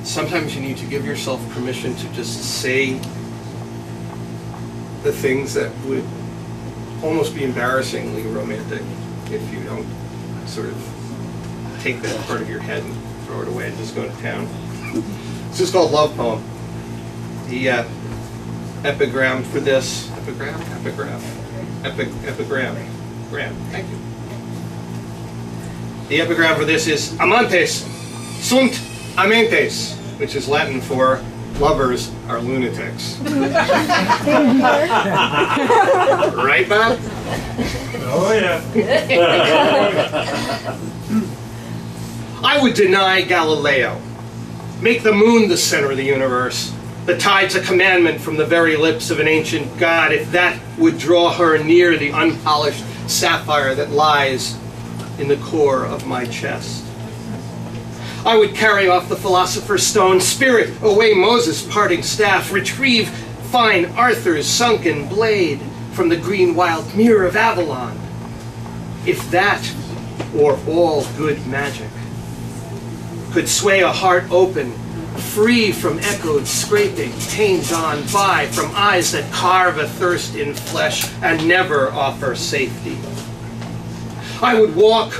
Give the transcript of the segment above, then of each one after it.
sometimes you need to give yourself permission to just say the things that would almost be embarrassingly romantic if you don't sort of take that part of your head and throw it away and just go to town. This is called Love Poem. The epigram for this, epigram, thank you. The epigram for this is Amantes sunt amentes, which is Latin for lovers are lunatics. Right, Bob? Oh, yeah. I would deny Galileo, make the moon the center of the universe, the tides a commandment from the very lips of an ancient god, if that would draw her near the unpolished sapphire that lies in the core of my chest. I would carry off the philosopher's stone, spirit away Moses' parting staff, retrieve fine Arthur's sunken blade from the green wild mirror of Avalon. If that, or all good magic, could sway a heart open, free from echoed scraping, pains on by, from eyes that carve a thirst in flesh and never offer safety. I would walk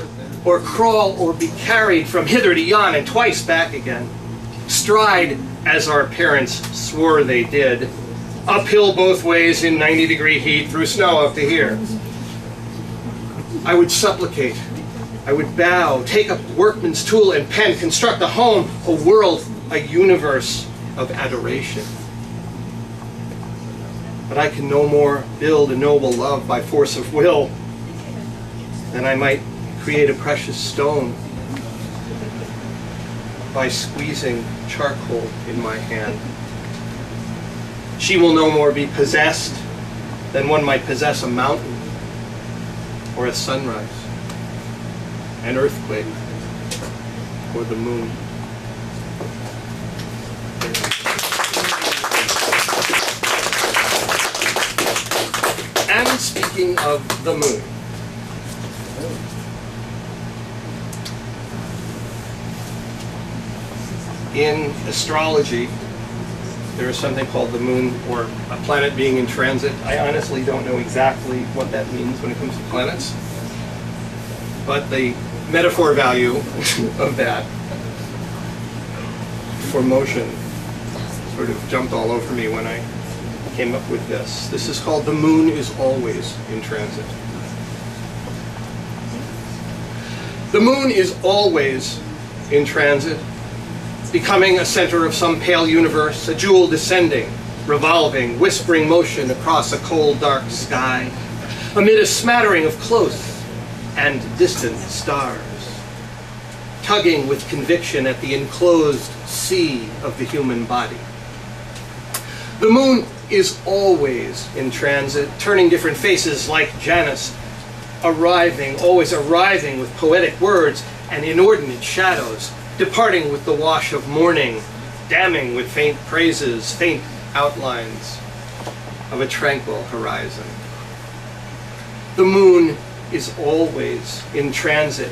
or crawl or be carried from hither to yon and twice back again. Stride, as our parents swore they did, uphill both ways in 90-degree heat through snow up to here. I would supplicate, I would bow, take up workman's tool and pen, construct a home, a world, a universe of adoration. But I can no more build a noble love by force of will than I might create a precious stone by squeezing charcoal in my hand. She will no more be possessed than one might possess a mountain or a sunrise, an earthquake, or the moon. And speaking of the moon, in astrology, there is something called the moon, or a planet being in transit. I honestly don't know exactly what that means when it comes to planets, but the metaphor value of that for motion sort of jumped all over me when I came up with this. This is called the moon is always in transit. The moon is always in transit, becoming a center of some pale universe, a jewel descending, revolving, whispering motion across a cold, dark sky, amid a smattering of close and distant stars, tugging with conviction at the enclosed sea of the human body. The moon is always in transit, turning different faces like Janus, always arriving with poetic words and inordinate shadows, departing with the wash of morning, damning with faint praises, faint outlines of a tranquil horizon. The moon is always in transit,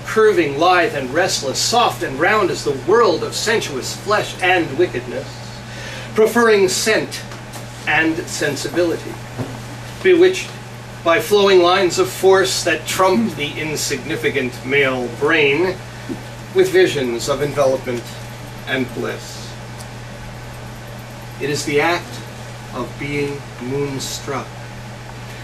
curving, lithe, and restless, soft and round as the world of sensuous flesh and wickedness, preferring scent and sensibility, bewitched by flowing lines of force that trump the insignificant male brain, with visions of envelopment and bliss. It is the act of being moonstruck,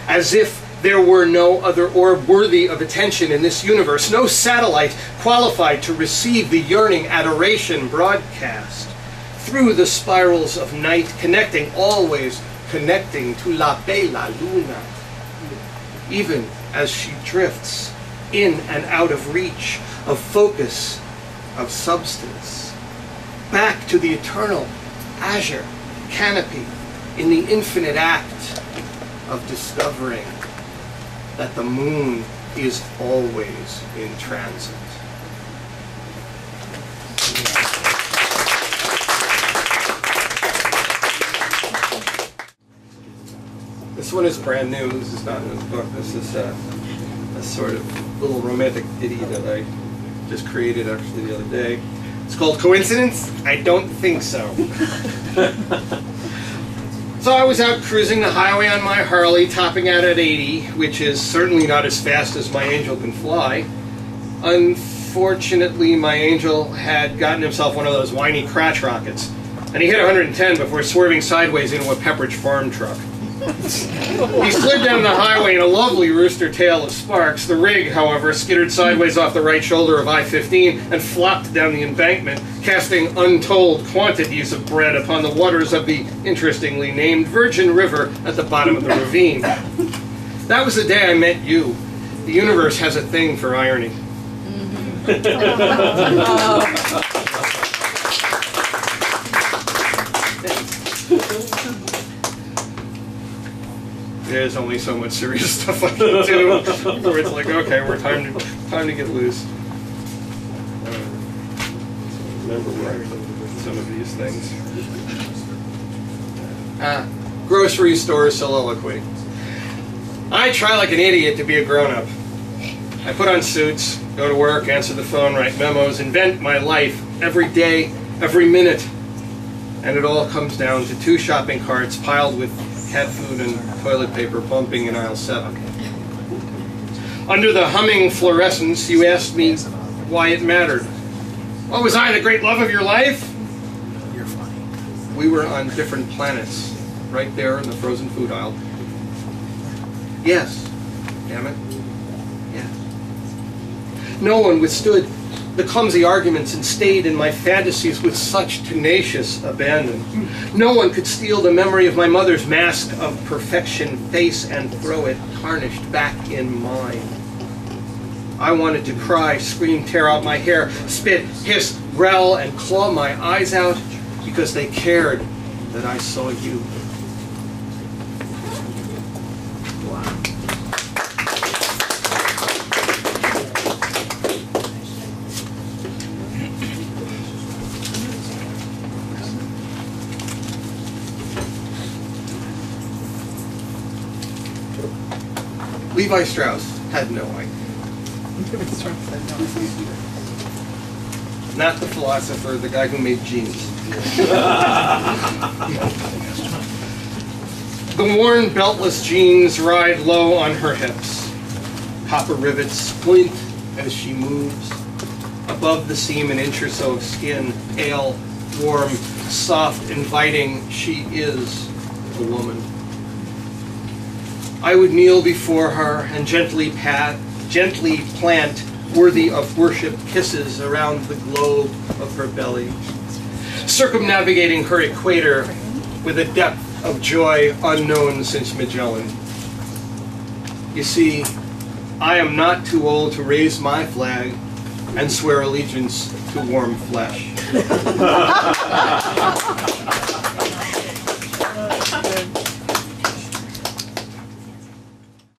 as if there were no other orb worthy of attention in this universe, no satellite qualified to receive the yearning adoration broadcast through the spirals of night, connecting, always connecting to La Bella Luna, even as she drifts in and out of reach, of focus, of substance, back to the eternal azure canopy in the infinite act of discovering that the moon is always in transit. This one is brand new. This is not in this book. This is a sort of little romantic ditty that I just created actually the other day. It's called coincidence? I don't think so. So I was out cruising the highway on my Harley, topping out at 80, which is certainly not as fast as my Angel can fly. Unfortunately, my Angel had gotten himself one of those whiny crotch rockets, and he hit 110 before swerving sideways into a Pepperidge Farm truck. He slid down the highway in a lovely rooster tail of sparks. The rig, however, skittered sideways off the right shoulder of I-15 and flopped down the embankment, casting untold quantities of bread upon the waters of the interestingly named Virgin River at the bottom of the ravine. That was the day I met you. The universe has a thing for irony. There's only so much serious stuff I can do where it's like, okay, we're time to get loose. Remember where I put some of these things. Grocery store soliloquy. I try like an idiot to be a grown-up. I put on suits, go to work, answer the phone, write memos, invent my life every day, every minute. And it all comes down to 2 shopping carts piled with cat food and toilet paper bumping in aisle 7. Under the humming fluorescence, you asked me why it mattered. Well, was I the great love of your life? You're funny. We were on different planets, right there in the frozen food aisle. Yes. Damn it. Yes. No one withstood the clumsy arguments and stayed in my fantasies with such tenacious abandon. No one could steal the memory of my mother's mask of perfection face and throw it tarnished back in mine. I wanted to cry, scream, tear out my hair, spit, hiss, growl, and claw my eyes out because they cared that I saw you. Levi Strauss had no idea. Not the philosopher, the guy who made jeans. The worn beltless jeans ride low on her hips. Copper rivets splint as she moves. Above the seam an inch or so of skin, pale, warm, soft, inviting, she is a woman. I would kneel before her and gently plant worthy of worship kisses around the globe of her belly, circumnavigating her equator with a depth of joy unknown since Magellan. You see, I am not too old to raise my flag and swear allegiance to warm flesh.